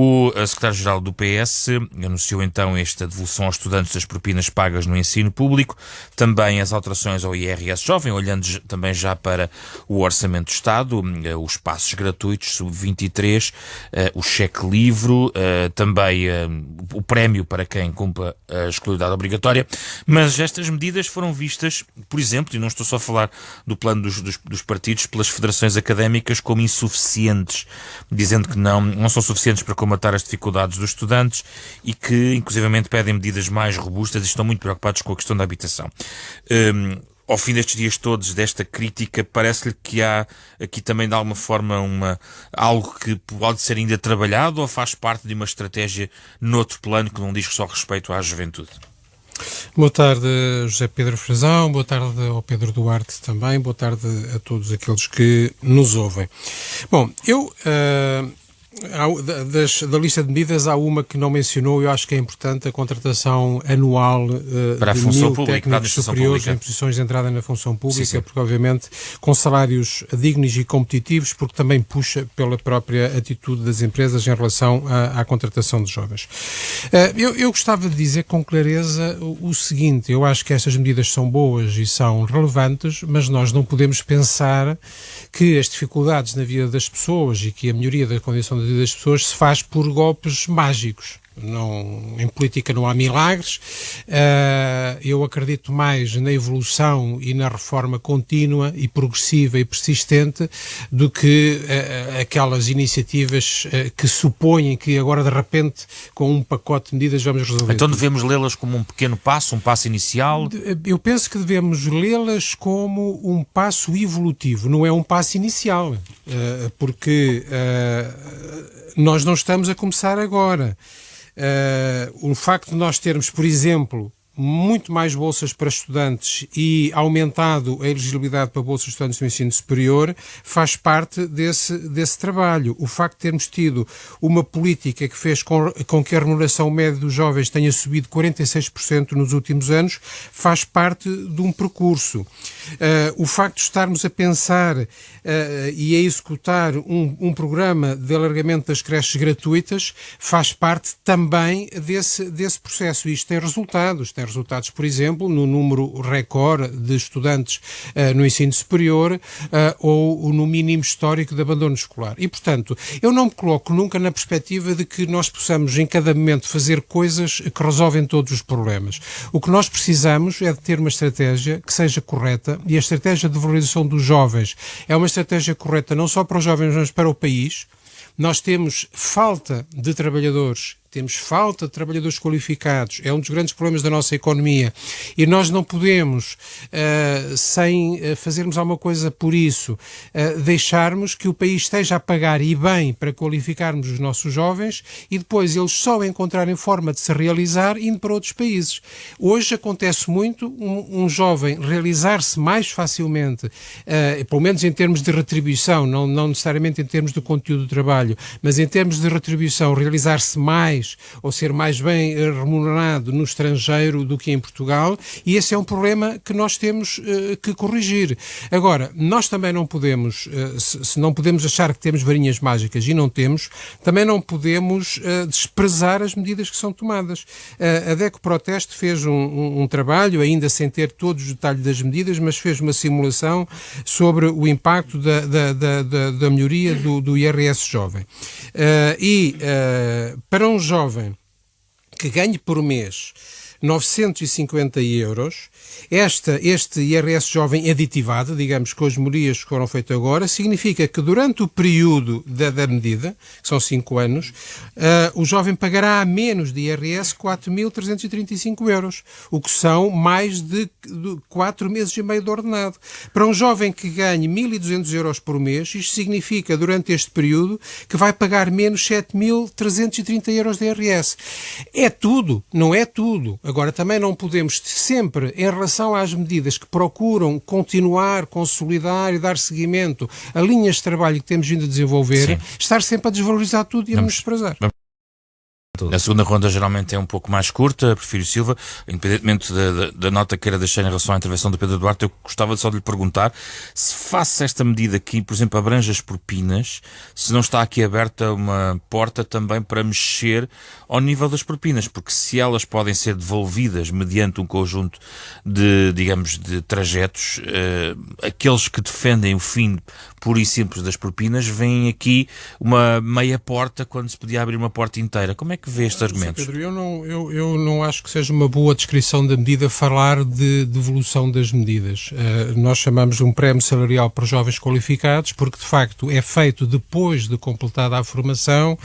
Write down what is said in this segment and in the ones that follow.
O secretário-geral do PS anunciou então esta devolução aos estudantes das propinas pagas no ensino público, também as alterações ao IRS jovem, olhando também já para o Orçamento do Estado, os passos gratuitos, sub-23, o cheque livre, também o prémio para quem cumpra a escolaridade obrigatória. Mas estas medidas foram vistas, por exemplo, e não estou só a falar do plano dos partidos, pelas federações académicas como insuficientes, dizendo que não são suficientes para combater as dificuldades dos estudantes e que, inclusivamente, pedem medidas mais robustas e estão muito preocupados com a questão da habitação. Ao fim destes dias todos, desta crítica, parece-lhe que há aqui também, de alguma forma, algo que pode ser ainda trabalhado ou faz parte de uma estratégia noutro plano que não diz só respeito à juventude? Boa tarde, José Pedro Frazão, boa tarde ao Pedro Duarte também, boa tarde a todos aqueles que nos ouvem. Bom, da lista de medidas há uma que não mencionou, eu acho que é importante, a contratação anual para a de função 1000 pública, técnicos superiores em posições de entrada na função pública, porque obviamente com salários dignos e competitivos, porque também puxa pela própria atitude das empresas em relação à contratação de jovens. Eu gostava de dizer com clareza o seguinte: eu acho que estas medidas são boas e são relevantes, mas nós não podemos pensar que as dificuldades na vida das pessoas e que a melhoria da condição da vida das pessoas se faz por golpes mágicos. Em política não há milagres. Eu acredito mais na evolução e na reforma contínua e progressiva e persistente do que aquelas iniciativas que supõem que agora de repente com um pacote de medidas vamos resolver. Então devemos lê-las como um pequeno passo, um passo inicial? Eu penso que devemos lê-las como um passo evolutivo, não é um passo inicial, porque nós não estamos a começar agora. O facto de nós termos, por exemplo, muito mais bolsas para estudantes e aumentado a elegibilidade para bolsas de estudantes no ensino superior faz parte desse trabalho. O facto de termos tido uma política que fez com que a remuneração média dos jovens tenha subido 46% nos últimos anos faz parte de um percurso. O facto de estarmos a pensar e a executar um programa de alargamento das creches gratuitas faz parte também desse processo. Isto tem resultados, por exemplo, no número recorde de estudantes no ensino superior ou no mínimo histórico de abandono escolar. E, portanto, eu não me coloco nunca na perspectiva de que nós possamos, em cada momento, fazer coisas que resolvem todos os problemas. O que nós precisamos é de ter uma estratégia que seja correta, e a estratégia de valorização dos jovens é uma estratégia correta não só para os jovens, mas para o país. Nós temos falta de trabalhadores, temos falta de trabalhadores qualificados, é um dos grandes problemas da nossa economia e nós não podemos, sem fazermos alguma coisa por isso, deixarmos que o país esteja a pagar e bem para qualificarmos os nossos jovens e depois eles só encontrarem forma de se realizar indo para outros países. Hoje acontece muito um jovem realizar-se mais facilmente, pelo menos em termos de retribuição, não necessariamente em termos do conteúdo do trabalho, mas em termos de retribuição, realizar-se mais ou ser mais bem remunerado no estrangeiro do que em Portugal, e esse é um problema que nós temos que corrigir. Agora, nós também não podemos, se não podemos achar que temos varinhas mágicas e não temos, também não podemos desprezar as medidas que são tomadas. A DECO Proteste fez um trabalho, ainda sem ter todos os detalhes das medidas, mas fez uma simulação sobre o impacto da melhoria do IRS jovem. Para um jovem que ganhe por mês 950 euros, este IRS jovem aditivado, digamos, com as melhorias que foram feitas agora, significa que durante o período da medida, que são 5 anos, o jovem pagará a menos de IRS 4.335 euros, o que são mais de 4 meses e meio de ordenado. Para um jovem que ganhe 1.200 euros por mês, isto significa, durante este período, que vai pagar menos 7.330 euros de IRS. É tudo? Não é tudo. Agora, também não podemos sempre, em relação às medidas que procuram continuar, consolidar e dar seguimento a linhas de trabalho que temos vindo a desenvolver, estar sempre a desvalorizar tudo e a menosprezar. A segunda ronda geralmente é um pouco mais curta, prefiro Silva, independentemente da nota que queira deixar em relação à intervenção do Pedro Duarte, eu gostava só de lhe perguntar se face esta medida que, por exemplo, abrange as propinas, se não está aqui aberta uma porta também para mexer ao nível das propinas, porque se elas podem ser devolvidas mediante um conjunto de, digamos, de trajetos, aqueles que defendem o fim puro e simples das propinas veem aqui uma meia porta quando se podia abrir uma porta inteira. Como é que vê estes argumentos? Pedro, eu não acho que seja uma boa descrição da medida falar de devolução das medidas. Nós chamamos de um prémio salarial para jovens qualificados, porque de facto é feito depois de completada a formação,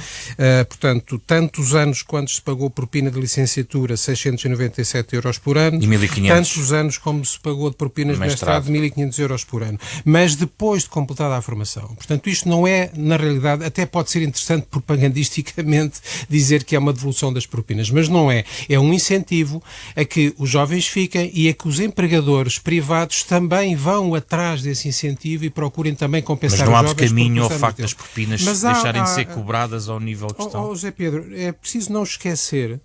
portanto, tantos anos quando se pagou propina de licenciatura, 697 euros por ano, e 1.500. Tantos anos como se pagou de propinas de mestrado, 1.500 euros por ano, mas depois de completada a formação. Portanto, isto não é, na realidade, até pode ser interessante propagandisticamente dizer que é uma devolução das propinas, mas não é. É um incentivo a que os jovens fiquem e a que os empregadores privados também vão atrás desse incentivo e procurem também compensar os jovens. Mas não há caminho ao facto das propinas deixarem de ser cobradas ao nível que estão? José Pedro, é preciso não esquecer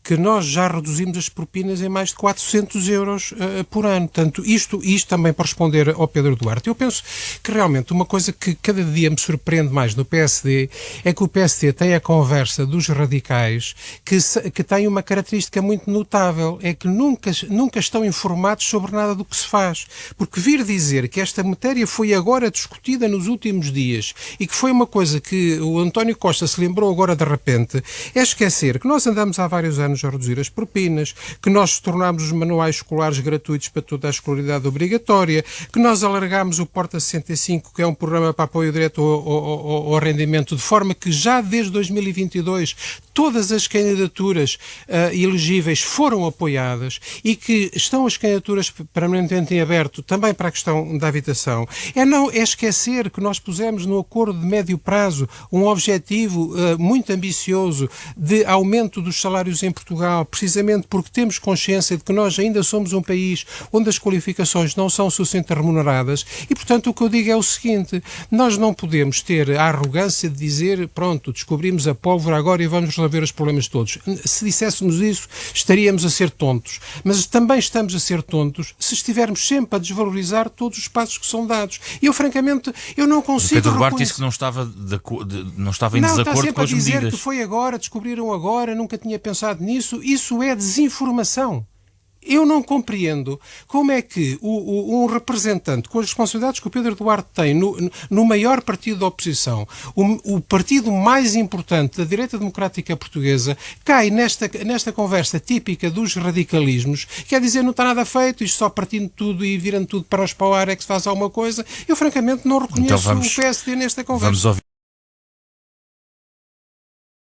que nós já reduzimos as propinas em mais de 400 euros por ano. Portanto, isto também para responder ao Pedro Duarte. Eu penso que realmente uma coisa que cada dia me surpreende mais no PSD é que o PSD tem a conversa dos radicais que tem uma característica muito notável, é que nunca estão informados sobre nada do que se faz. Porque vir dizer que esta matéria foi agora discutida nos últimos dias e que foi uma coisa que o António Costa se lembrou agora de repente, é esquecer que nós andamos há vários anos a reduzir as propinas, que nós tornámos os manuais escolares gratuitos para toda a escolaridade obrigatória, que nós alargámos o Porta 65, que é um programa para apoio direto ao rendimento, de forma que já desde 2022 todas as candidaturas elegíveis foram apoiadas e que estão as candidaturas permanentemente em aberto também para a questão da habitação. É esquecer que nós pusemos no acordo de médio prazo um objetivo muito ambicioso de aumento dos salários em Portugal, precisamente porque temos consciência de que nós ainda somos um país onde as qualificações não são suficientemente remuneradas e, portanto, o que eu digo é o seguinte: nós não podemos ter a arrogância de dizer, pronto, descobrimos a pólvora agora e vamos resolver os problemas todos. Se disséssemos isso, estaríamos a ser tontos. Mas também estamos a ser tontos se estivermos sempre a desvalorizar todos os passos que são dados. E eu, francamente, eu não consigo... Pedro Duarte disse que não estava em desacordo com as medidas. Está sempre a dizer que foi agora, descobriram agora, nunca tinha pensado nisso. Isso é desinformação. Eu não compreendo como é que um representante com as responsabilidades que o Pedro Duarte tem no maior partido da oposição, o partido mais importante da direita democrática portuguesa, cai nesta conversa típica dos radicalismos, quer dizer, não está nada feito, isto só partindo tudo e virando tudo para o ar é que se faz alguma coisa. Eu, francamente, não reconheço o PSD nesta conversa.